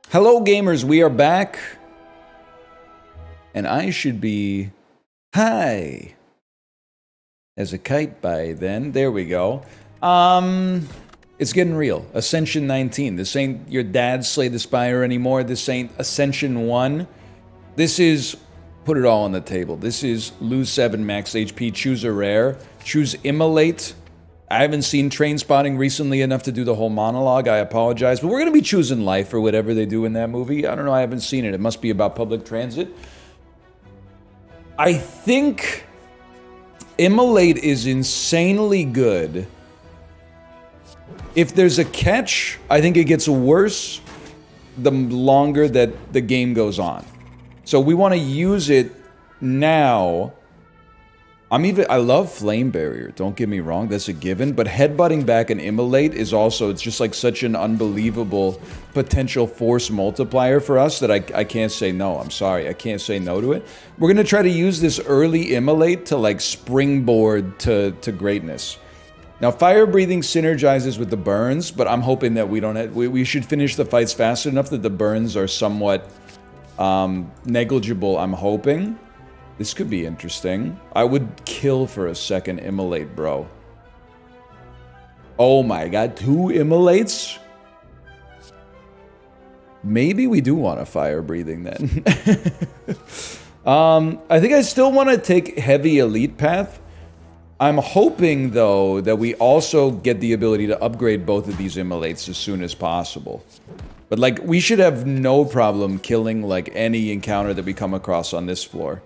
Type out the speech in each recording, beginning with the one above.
Hello gamers, we are back. And I should be high as a kite by then. There we go. It's getting real. Ascension 19. This ain't your dad's Slay the Spire anymore. This ain't Ascension 1. This is, put it all on the table. This is lose 7 max HP, choose a rare, choose Immolate. I haven't seen Train Spotting recently enough to do the whole monologue. I apologize. But we're going to be choosing life or whatever they do in that movie. I don't know. I haven't seen it. It must be about public transit. I think Immolate is insanely good. If there's a catch, I think it gets worse the longer that the game goes on. So we want to use it now. I love Flame Barrier, don't get me wrong, that's a given, but headbutting back an Immolate is also, it's just like such an unbelievable potential force multiplier for us that I can't say no. I'm sorry, I can't say no to it. We're gonna try to use this early Immolate to like springboard to greatness. Now, fire breathing synergizes with the burns, but I'm hoping that we should finish the fights fast enough that the burns are somewhat negligible, I'm hoping. This could be interesting. I would kill for a second Immolate, bro. Oh my god, 2 Immolates? Maybe we do want a fire breathing then. I think I still want to take heavy elite path. I'm hoping though that we also get the ability to upgrade both of these Immolates as soon as possible. But like, we should have no problem killing like any encounter that we come across on this floor.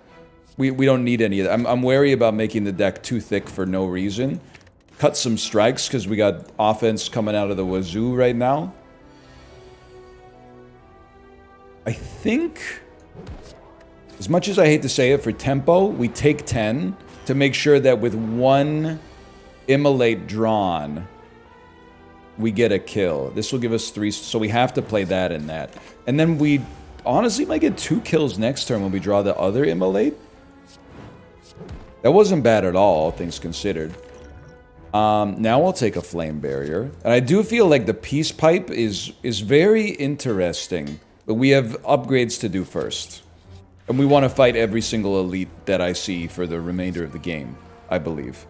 We don't need any of that. I'm wary about making the deck too thick for no reason. Cut some strikes, because we got offense coming out of the wazoo right now. I think, as much as I hate to say it, for tempo, we take 10 to make sure that with 1 Immolate drawn, we get a kill. This will give us 3, so we have to play that and that. And then we honestly might get 2 kills next turn when we draw the other Immolate. That wasn't bad at all things considered. Now I'll take a Flame Barrier. And I do feel like the Peace Pipe is very interesting. But we have upgrades to do first. And we want to fight every single elite that I see for the remainder of the game, I believe.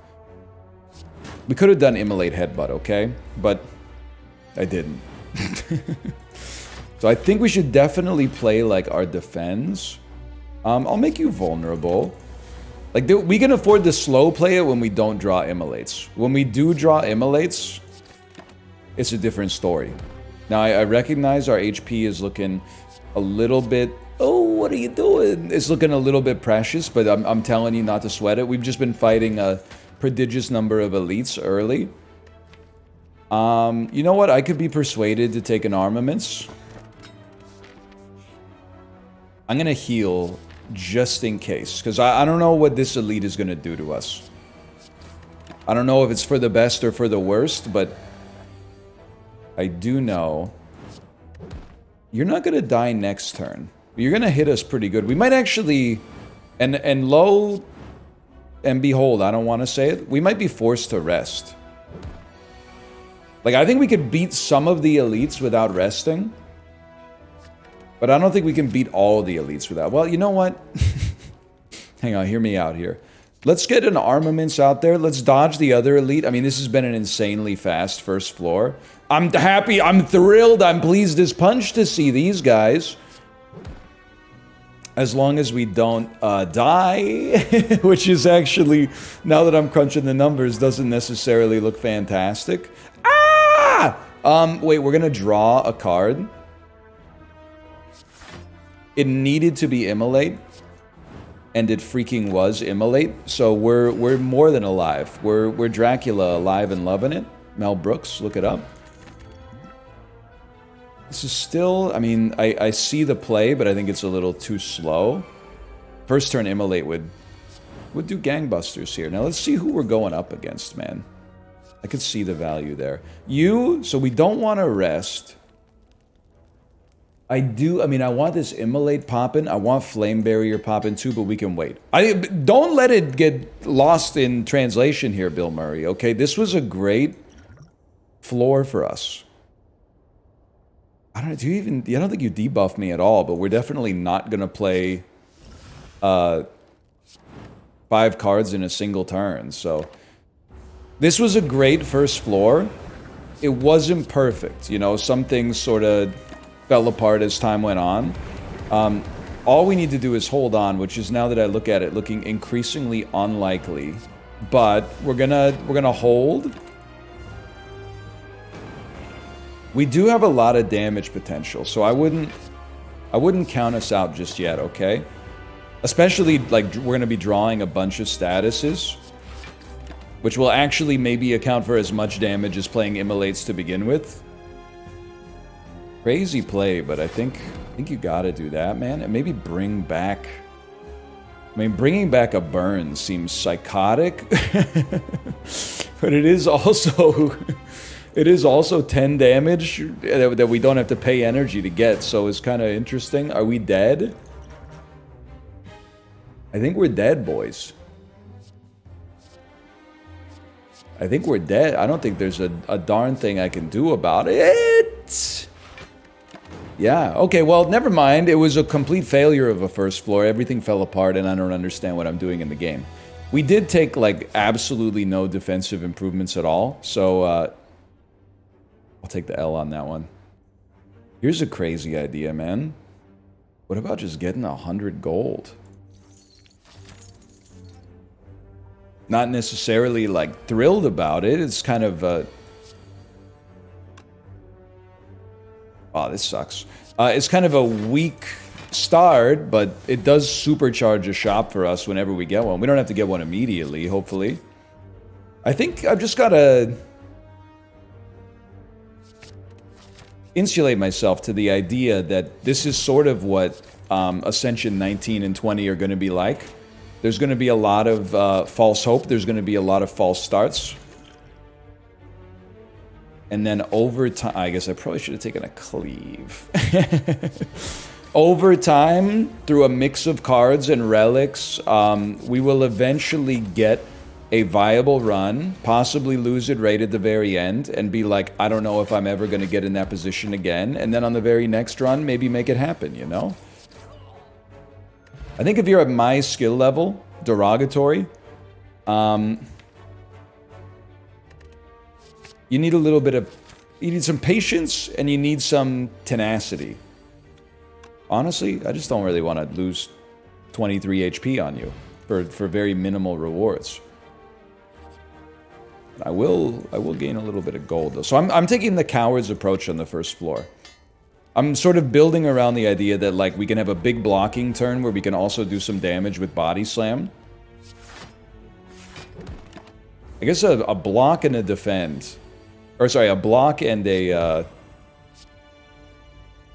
We could have done Immolate Headbutt, okay? But I didn't. So I think we should definitely play like our defense. I'll make you vulnerable. Like, we can afford to slow play it when we don't draw Immolates. When we do draw Immolates, it's a different story. Now, I recognize our HP is looking a little bit... Oh, what are you doing? It's looking a little bit precious, but I'm telling you not to sweat it. We've just been fighting a prodigious number of elites early. You know what? I could be persuaded to take an armaments. I'm gonna heal just in case, because I don't know what this elite is gonna do to us. I don't know if it's for the best or for the worst, but I do know you're not gonna die next turn. You're gonna hit us pretty good. We might actually, and lo and behold, I don't want to say it, we might be forced to rest. Like, I think we could beat some of the elites without resting. But I don't think we can beat all the elites without... Well, you know what? Hang on, hear me out here. Let's get an armaments out there. Let's dodge the other elite. I mean, this has been an insanely fast first floor. I'm happy, I'm thrilled, I'm pleased as punch to see these guys. As long as we don't die, which is actually, now that I'm crunching the numbers, doesn't necessarily look fantastic. Ah! Wait, we're gonna draw a card. It needed to be Immolate, and it freaking was Immolate. So we're more than alive. We're Dracula, alive and loving it. Mel Brooks, look it up. This is still, I mean, I see the play, but I think it's a little too slow. First turn Immolate would do gangbusters here. Now let's see who we're going up against, man. I could see the value there. So we don't want to rest. I mean, I want this Immolate popping. I want Flame Barrier popping too, but we can wait. Don't let it get lost in translation here, Bill Murray, okay? This was a great floor for us. I don't know, I don't think you debuff me at all, but we're definitely not gonna play 5 cards in a single turn, so... This was a great first floor. It wasn't perfect, you know, some things sort of fell apart as time went on. All we need to do is hold on, which is, now that I look at it, looking increasingly unlikely. But we're gonna hold. We do have a lot of damage potential, so I wouldn't count us out just yet, okay? Especially, like, we're gonna be drawing a bunch of statuses, which will actually maybe account for as much damage as playing Immolates to begin with. Crazy play, but I think you gotta do that, man. And maybe bring back... I mean, bringing back a burn seems psychotic. But it is also... It is also 10 damage that we don't have to pay energy to get, so it's kind of interesting. Are we dead? I think we're dead, boys. I think we're dead. I don't think there's a darn thing I can do about it. Yeah, okay, well, never mind. It was a complete failure of a first floor. Everything fell apart, and I don't understand what I'm doing in the game. We did take, like, absolutely no defensive improvements at all, so, I'll take the L on that one. Here's a crazy idea, man. What about just getting 100 gold? Not necessarily, like, thrilled about it. It's kind of, oh, this sucks. It's kind of a weak start, but it does supercharge a shop for us whenever we get one. We don't have to get one immediately, hopefully. I think I've just gotta insulate myself to the idea that this is sort of what Ascension 19 and 20 are going to be like. There's going to be a lot of false hope. There's going to be a lot of false starts. And then over time... I guess I probably should have taken a cleave. Over time, through a mix of cards and relics, we will eventually get a viable run, possibly lose it right at the very end, and be like, I don't know if I'm ever going to get in that position again. And then on the very next run, maybe make it happen, you know? I think if you're at my skill level, derogatory, you need a little bit of... You need some patience, and you need some tenacity. Honestly, I just don't really want to lose 23 HP on you for very minimal rewards. I will gain a little bit of gold, though. So I'm taking the coward's approach on the first floor. I'm sort of building around the idea that, like, we can have a big blocking turn where we can also do some damage with Body Slam. I guess a block and a defend. Or, sorry, a block and a...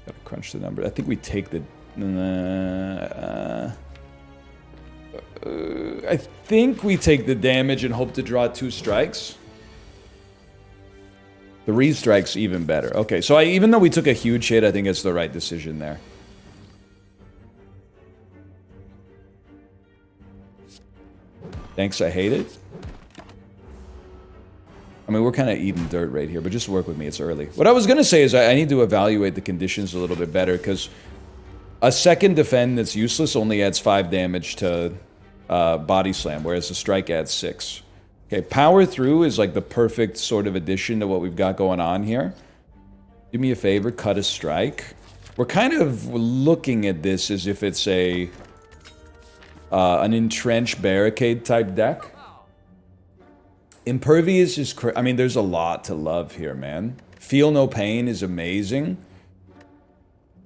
Gotta crunch the number. I think we take the... I think we take the damage and hope to draw 2 strikes. 3 strikes, even better. Okay, so even though we took a huge hit, I think it's the right decision there. Thanks, I hate it. I mean, we're kind of eating dirt right here, but just work with me, it's early. What I was going to say is I need to evaluate the conditions a little bit better, because a second defend that's useless only adds 5 damage to Body Slam, whereas the strike adds 6. Okay, Power Through is like the perfect sort of addition to what we've got going on here. Do me a favor, cut a strike. We're kind of looking at this as if it's a an entrenched barricade type deck. Impervious is I mean, there's a lot to love here, man. Feel No Pain is amazing.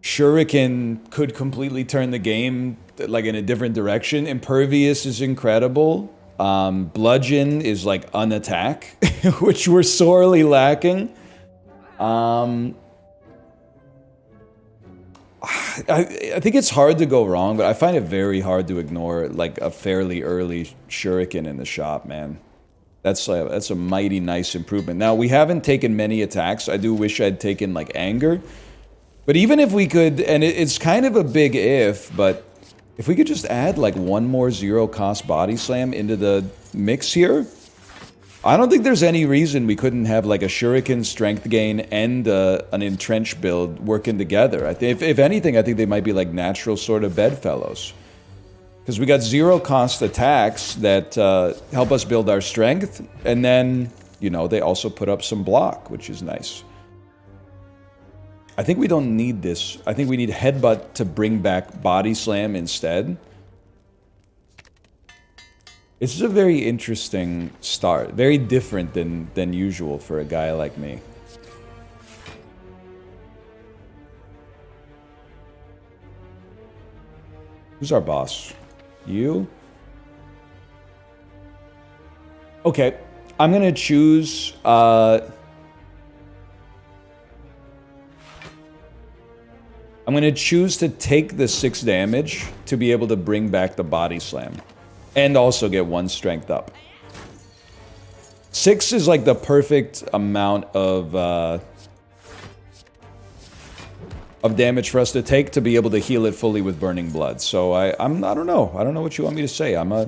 Shuriken could completely turn the game like in a different direction. Impervious is incredible. Bludgeon is like unattack, which we're sorely lacking. I think it's hard to go wrong, but I find it very hard to ignore like a fairly early Shuriken in the shop, man. That's a mighty nice improvement. Now, we haven't taken many attacks. I do wish I'd taken like Anger. But even if we could, and it's kind of a big if, but if we could just add like one more 0-cost Body Slam into the mix here, I don't think there's any reason we couldn't have like a Shuriken strength gain and an entrench build working together. I think, if anything, I think they might be like natural sort of bedfellows. Because we got 0 cost attacks that help us build our strength, and then, you know, they also put up some block, which is nice. I think we don't need this. I think we need Headbutt to bring back Body Slam instead. This is a very interesting start. Very different than usual for a guy like me. Who's our boss? You? Okay. I'm gonna choose... I'm gonna choose to take the 6 damage to be able to bring back the Body Slam. And also get 1 strength up. 6 is like the perfect amount of damage for us to take to be able to heal it fully with Burning Blood. So I don't know. I don't know what you want me to say. I'm a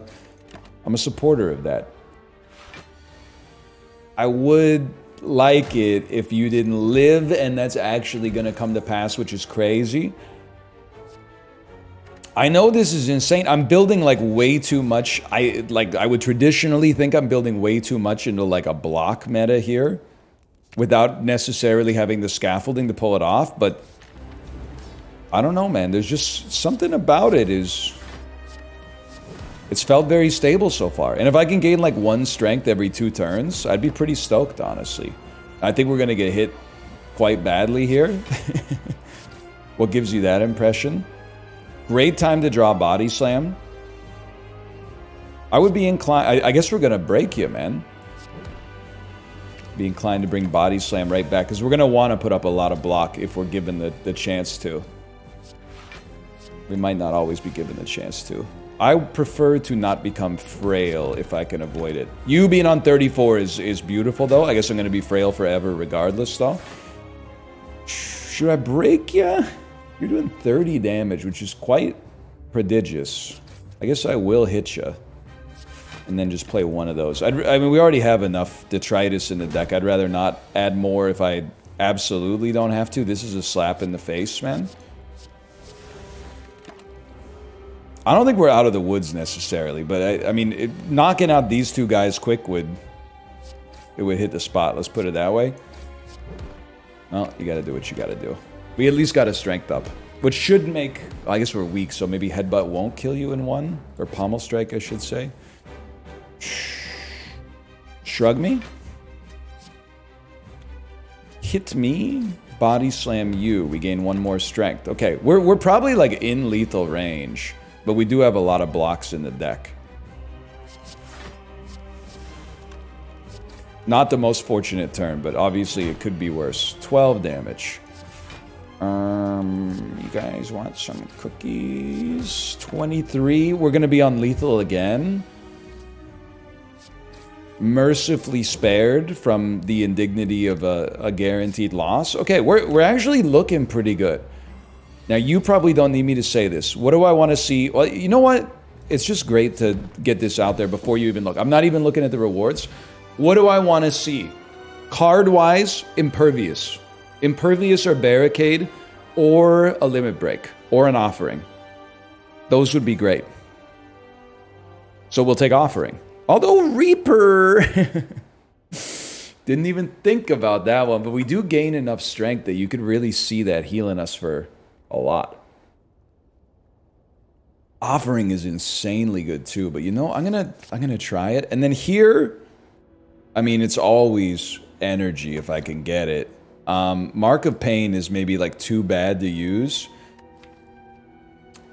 supporter of that. I would like it if you didn't live and that's actually going to come to pass, which is crazy. I know this is insane. I'm building like way too much. I would traditionally think I'm building way too much into like a block meta here without necessarily having the scaffolding to pull it off, but I don't know, man. There's just something about it it's felt very stable so far. And if I can gain like 1 strength every 2 turns, I'd be pretty stoked, honestly. I think we're going to get hit quite badly here. What gives you that impression? Great time to draw Body Slam. I would be inclined... I guess we're going to break you, man. Be inclined to bring Body Slam right back, because we're going to want to put up a lot of block if we're given the chance to. We might not always be given the chance to. I prefer to not become frail if I can avoid it. You being on 34 is beautiful, though. I guess I'm going to be frail forever regardless, though. Should I break you? You're doing 30 damage, which is quite prodigious. I guess I will hit you. And then just play one of those. I mean, we already have enough detritus in the deck. I'd rather not add more if I absolutely don't have to. This is a slap in the face, man. I don't think we're out of the woods necessarily, but I mean, knocking out these 2 guys quick would hit the spot. Let's put it that way. Well, you got to do what you got to do. We at least got a strength up, which should make... I guess we're weak, so maybe Headbutt won't kill you in 1, or Pommel Strike, I should say. Shrug me. Hit me. Body Slam you. We gain 1 more strength. Okay, we're probably like in lethal range. But we do have a lot of blocks in the deck. Not the most fortunate turn, but obviously it could be worse. 12 damage. You guys want some cookies? 23. We're going to be on lethal again. Mercifully spared from the indignity of a guaranteed loss. Okay, we're actually looking pretty good. Now, you probably don't need me to say this. What do I want to see? Well, you know what? It's just great to get this out there before you even look. I'm not even looking at the rewards. What do I want to see? Card-wise, Impervious. Impervious or Barricade, or a Limit Break, or an Offering. Those would be great. So we'll take Offering. Although Reaper... Didn't even think about that one, but we do gain enough strength that you could really see that healing us for... a lot. Offering is insanely good too, but you know, I'm gonna try it. And then here, I mean, it's always energy if I can get it. Mark of Pain is maybe like too bad to use.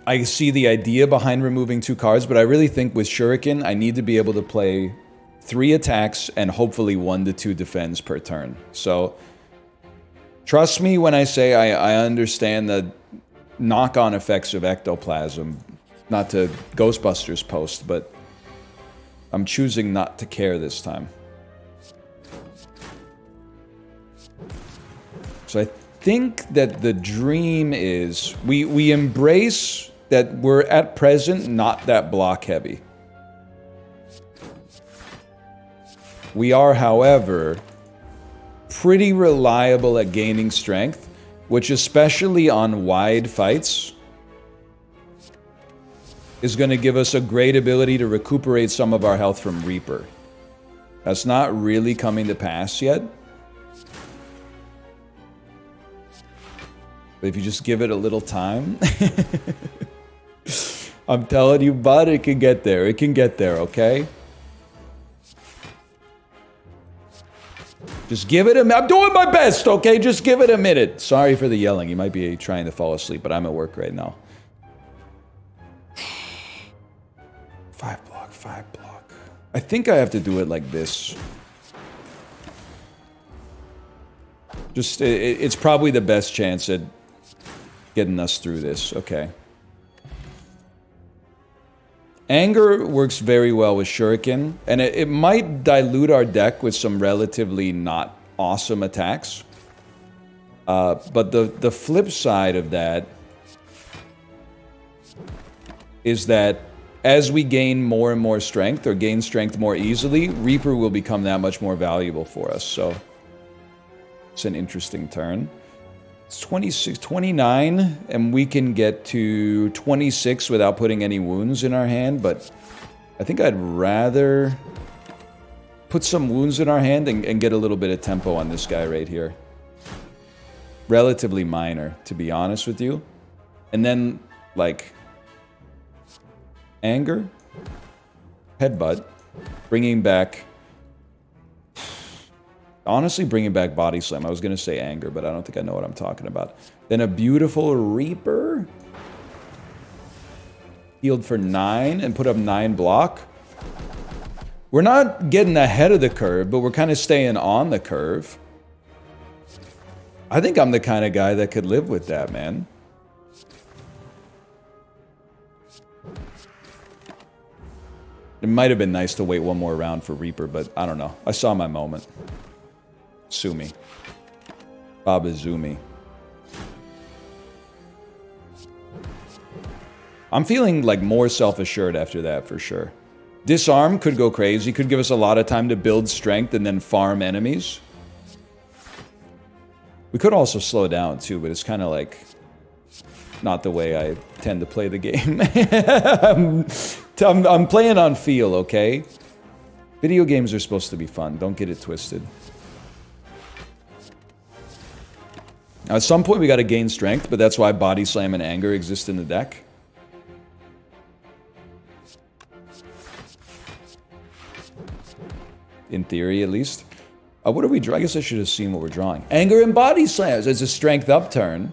I see the idea behind removing 2 cards, but I really think with Shuriken, I need to be able to play 3 attacks and hopefully 1 to 2 defense per turn. So trust me when I say I understand the knock-on effects of ectoplasm. Not to Ghostbusters post, but I'm choosing not to care this time. So I think that the dream is we embrace that we're at present not that block heavy. We are, however, pretty reliable at gaining strength, which especially on wide fights is going to give us a great ability to recuperate some of our health from Reaper. That's not really coming to pass yet. But if you just give it a little time... I'm telling you, bud, it can get there. It can get there, okay? Just give it a minute. I'm doing my best, okay? Just give it a minute. Sorry for the yelling. You might be trying to fall asleep, but I'm at work right now. 5 block, 5 block. I think I have to do it like this. Just, it's probably the best chance at getting us through this. Okay. Anger works very well with Shuriken, and it might dilute our deck with some relatively not awesome attacks. But the flip side of that is that as we gain more and more strength, or gain strength more easily, Reaper will become that much more valuable for us, so it's an interesting turn. It's 26, 29, and we can get to 26 without putting any wounds in our hand, but I think I'd rather put some wounds in our hand and get a little bit of tempo on this guy right here. Relatively minor, to be honest with you. And then, like, anger, headbutt, bringing back... Honestly, bringing back body slam. I was going to say anger, but I don't think I know what I'm talking about. Then a beautiful Reaper. Healed for 9 and put up 9 block. We're not getting ahead of the curve, but we're kind of staying on the curve. I think I'm the kind of guy that could live with that, man. It might have been nice to wait one more round for Reaper, but I don't know. I saw my moment. Sue me. Baba Zumi. I'm feeling like more self-assured after that for sure. Disarm could go crazy, could give us a lot of time to build strength and then farm enemies. We could also slow down too, but it's kind of like not the way I tend to play the game. I'm playing on feel, okay? Video games are supposed to be fun, don't get it twisted. Now, at some point, we got to gain strength, but that's why Body Slam and Anger exist in the deck. In theory, at least. What are we drawing? I guess I should have seen what we're drawing. Anger and Body Slams. It's a strength upturn.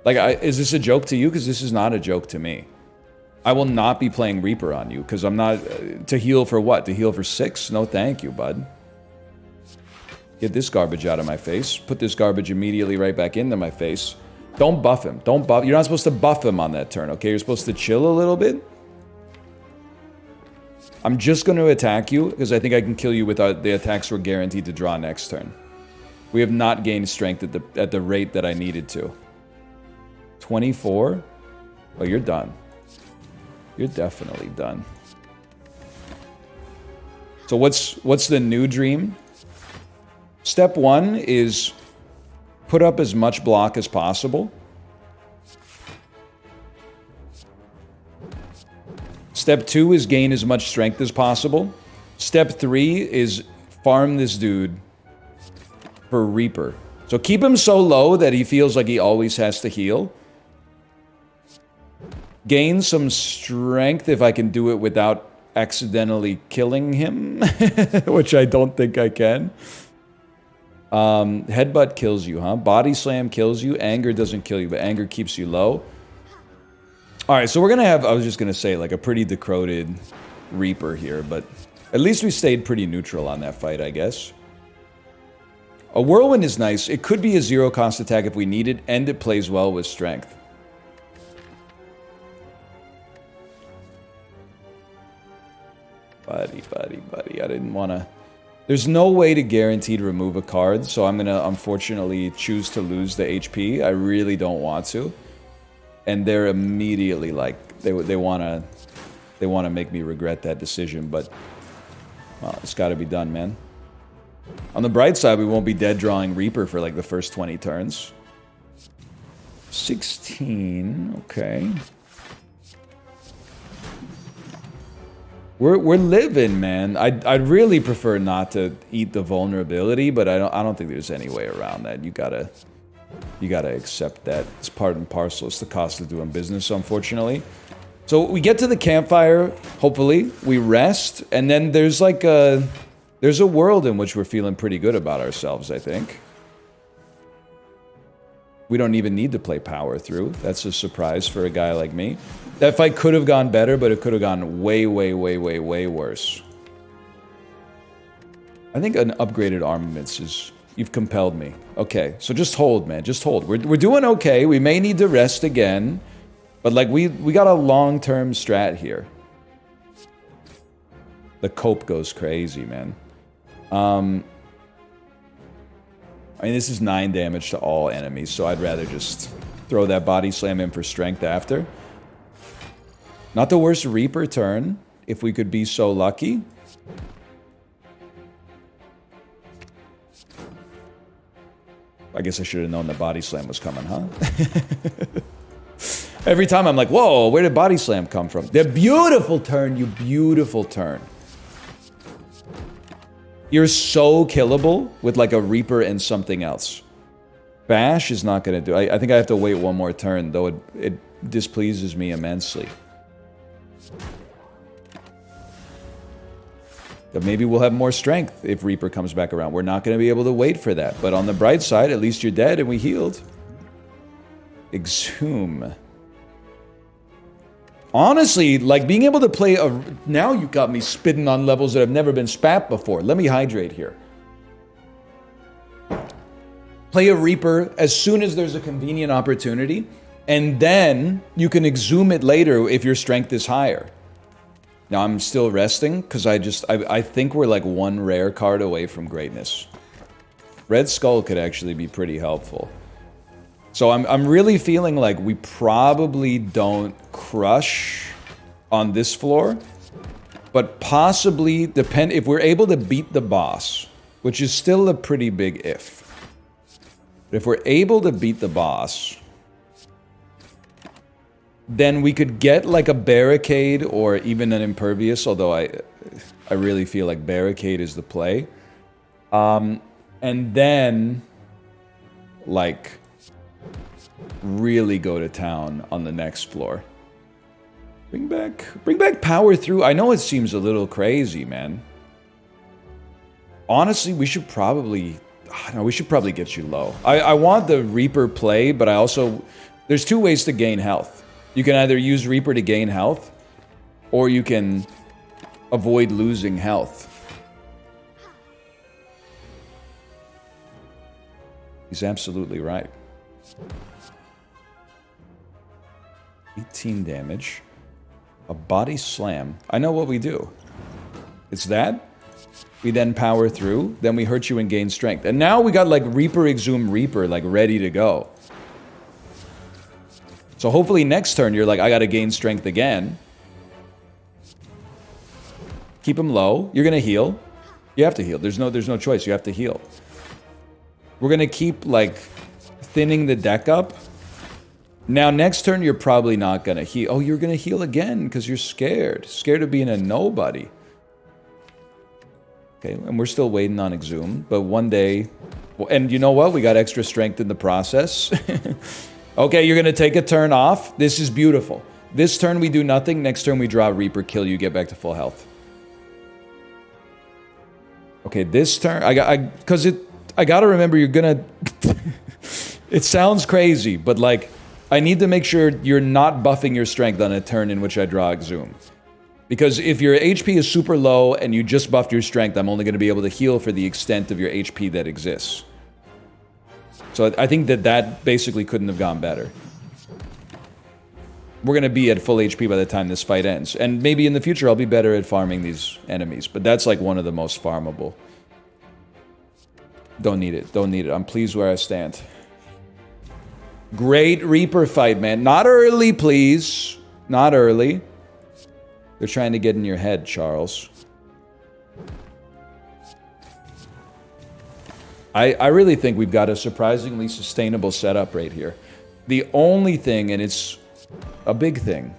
Like, is this a joke to you? Because this is not a joke to me. I will not be playing Reaper on you, because I'm not... to heal for what? To heal for 6? No thank you, bud. Get this garbage out of my face. Put this garbage immediately right back into my face. Don't buff him. Don't buff... You're not supposed to buff him on that turn, okay? You're supposed to chill a little bit. I'm just going to attack you, because I think I can kill you with the attacks we're guaranteed to draw next turn. We have not gained strength at the rate that I needed to. 24? Oh, you're done. You're definitely done. So what's the new dream? Step 1 is put up as much block as possible. Step 2 is gain as much strength as possible. Step 3 is farm this dude for Reaper. So keep him so low that he feels like he always has to heal. Gain some strength if I can do it without accidentally killing him, which I don't think I can. Headbutt kills you, huh? Body slam kills you. Anger doesn't kill you, but anger keeps you low. Alright, so we're gonna have, I was just gonna say, like a pretty decroded Reaper here, but at least we stayed pretty neutral on that fight, I guess. A Whirlwind is nice. It could be a zero-cost attack if we need it, and it plays well with strength. Buddy, I didn't want to... There's no way to guarantee to remove a card, so I'm going to unfortunately choose to lose the HP. I really don't want to. And they're immediately like, they want to they want to make me regret that decision, but well, it's got to be done, man. On the bright side, we won't be dead drawing Reaper for like the first 20 turns. 16, okay. We're living, man. I'd really prefer not to eat the vulnerability, but I don't think there's any way around that. You gotta accept that. It's part and parcel. It's the cost of doing business, unfortunately. So we get to the campfire, hopefully, we rest, and then there's like there's a world in which we're feeling pretty good about ourselves, I think. We don't even need to play power through. That's a surprise for a guy like me. That fight could have gone better, but it could have gone way, way, way, way, way worse. I think an upgraded armaments is... You've compelled me. Okay, so just hold, man. Just hold. We're doing okay. We may need to rest again. But, like, we got a long-term strat here. The cope goes crazy, man. I mean, this is 9 damage to all enemies, so I'd rather just throw that body slam in for strength after. Not the worst Reaper turn, if we could be so lucky. I guess I should have known the body slam was coming, huh? Every time I'm like, whoa, where did body slam come from? The beautiful turn, you beautiful turn. You're so killable with like a Reaper and something else. Bash is not going to do... I think I have to wait one more turn, though it displeases me immensely. But maybe we'll have more strength if Reaper comes back around. We're not going to be able to wait for that. But on the bright side, at least you're dead and we healed. Exhume. Honestly, like being able to play a... Now you got me spitting on levels that have never been spat before. Let me hydrate here. Play a Reaper as soon as there's a convenient opportunity. And then you can exhume it later if your strength is higher. Now I'm still resting because I think we're like one rare card away from greatness. Red Skull could actually be pretty helpful. So I'm really feeling like we probably don't crush on this floor, but possibly depend if we're able to beat the boss, which is still a pretty big if. But if we're able to beat the boss, then we could get like a barricade or even an impervious, although I really feel like barricade is the play. And then like really go to town on the next floor. Bring back power through. I know it seems a little crazy, man. Honestly, we should probably get you low. I want the Reaper play, but I also... There's two ways to gain health. You can either use Reaper to gain health, or you can avoid losing health. He's absolutely right. 18 damage. A body slam. I know what we do. It's that. We then power through. Then we hurt you and gain strength. And now we got like Reaper, Exhume, Reaper like ready to go. So hopefully next turn you're like, I gotta gain strength again. Keep him low. You're gonna heal. You have to heal. There's no choice. You have to heal. We're gonna keep like thinning the deck up. Now next turn you're probably not gonna heal. Oh, you're gonna heal again because you're scared. Scared of being a nobody. Okay, and we're still waiting on Exhume, but one day... Well, and you know what? We got extra strength in the process. Okay, you're gonna take a turn off. This is beautiful. This turn we do nothing. Next turn we draw Reaper, kill you, get back to full health. Okay, this turn... I gotta remember you're gonna... It sounds crazy, but like... I need to make sure you're not buffing your strength on a turn in which I draw Exhume. Because if your HP is super low and you just buffed your strength, I'm only going to be able to heal for the extent of your HP that exists. So I think that basically couldn't have gone better. We're going to be at full HP by the time this fight ends. And maybe in the future I'll be better at farming these enemies. But that's like one of the most farmable. Don't need it. Don't need it. I'm pleased where I stand. Great Reaper fight, man. Not early, please. Not early. They're trying to get in your head, Charles. I really think we've got a surprisingly sustainable setup right here. The only thing, and it's a big thing,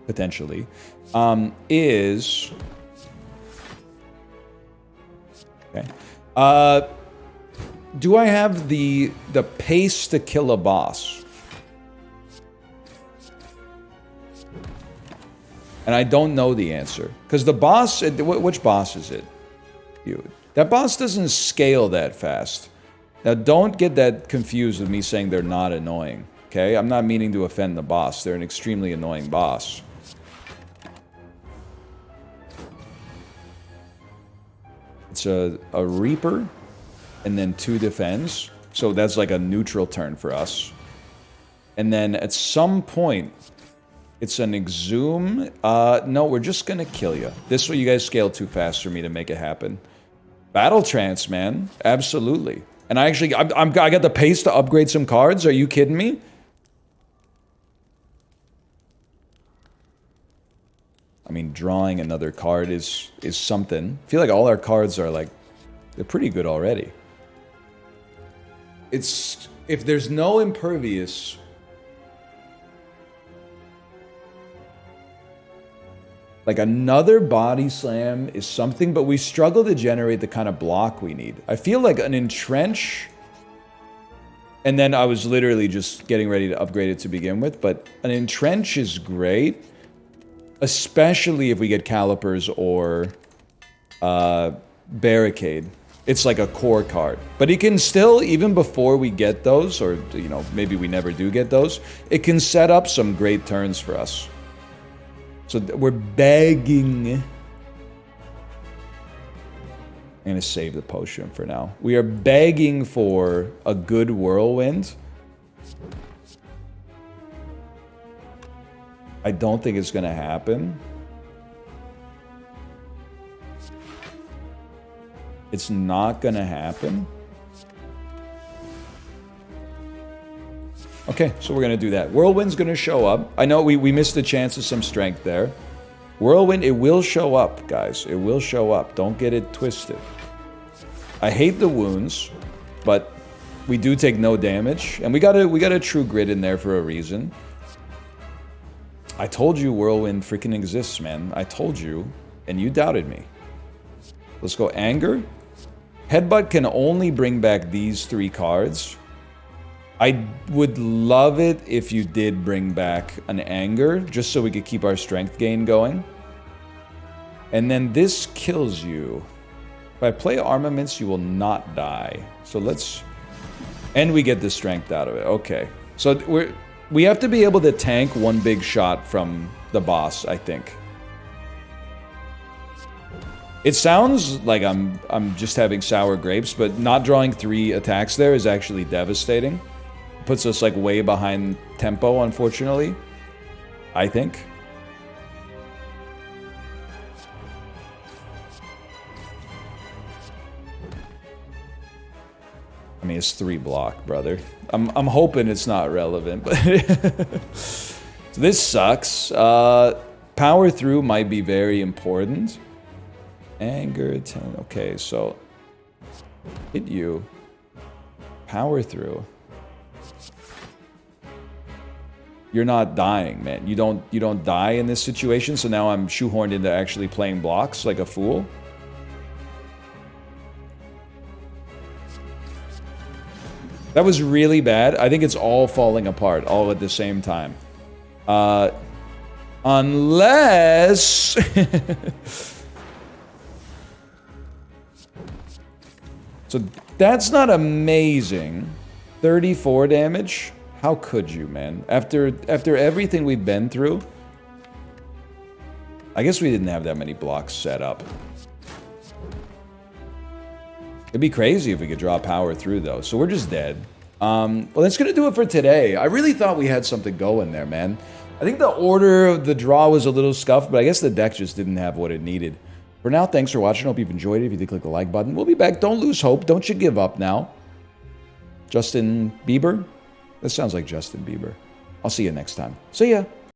potentially, is... Okay. Do I have the pace to kill a boss? And I don't know the answer. Because the boss... Which boss is it? That boss doesn't scale that fast. Now, don't get that confused with me saying they're not annoying. Okay? I'm not meaning to offend the boss. They're an extremely annoying boss. It's a Reaper, and then 2 defends. So that's like a neutral turn for us. And then at some point... It's an Exhume. No, we're just gonna kill you. This way you guys scale too fast for me to make it happen. Battle Trance, man. Absolutely. And I got the pace to upgrade some cards. Are you kidding me? I mean, drawing another card is something. I feel like all our cards are like... They're pretty good already. It's... If there's no Impervious... Like, another Body Slam is something, but we struggle to generate the kind of block we need. I feel like an Entrench... And then I was literally just getting ready to upgrade it to begin with, but an Entrench is great. Especially if we get Calipers or... Barricade. It's like a core card. But it can still, even before we get those, or, you know, maybe we never do get those, it can set up some great turns for us. So we're begging. I'm gonna save the potion for now. We are begging for a good whirlwind. I don't think it's gonna happen. It's not gonna happen. Okay, so we're gonna do that. Whirlwind's gonna show up. I know we missed the chance of some strength there. Whirlwind, it will show up, guys. It will show up. Don't get it twisted. I hate the wounds, but we do take no damage. And we got a true grit in there for a reason. I told you Whirlwind freaking exists, man. I told you, and you doubted me. Let's go Anger. Headbutt can only bring back these 3 cards. I would love it if you did bring back an Anger, just so we could keep our strength gain going. And then this kills you. If I play Armaments, you will not die. So let's... And we get the strength out of it. Okay. So we have to be able to tank one big shot from the boss, I think. It sounds like I'm just having sour grapes, but not drawing 3 attacks there is actually devastating. Puts us like way behind tempo, unfortunately. I think. I mean, it's 3 block, brother. I'm hoping it's not relevant, but so this sucks. Power through might be very important. Anger 10. Okay, so hit you. Power through. You're not dying, man. You don't die in this situation, so now I'm shoehorned into actually playing blocks like a fool. That was really bad. I think it's all falling apart all at the same time. Unless... So that's not amazing. 34 damage? How could you, man? After everything we've been through? I guess we didn't have that many blocks set up. It'd be crazy if we could draw power through, though. So we're just dead. Well, that's going to do it for today. I really thought we had something going there, man. I think the order of the draw was a little scuffed, but I guess the deck just didn't have what it needed. For now, thanks for watching. Hope you've enjoyed it. If you did, click the like button. We'll be back. Don't lose hope. Don't you give up now. Justin Bieber? That sounds like Justin Bieber. I'll see you next time. See ya!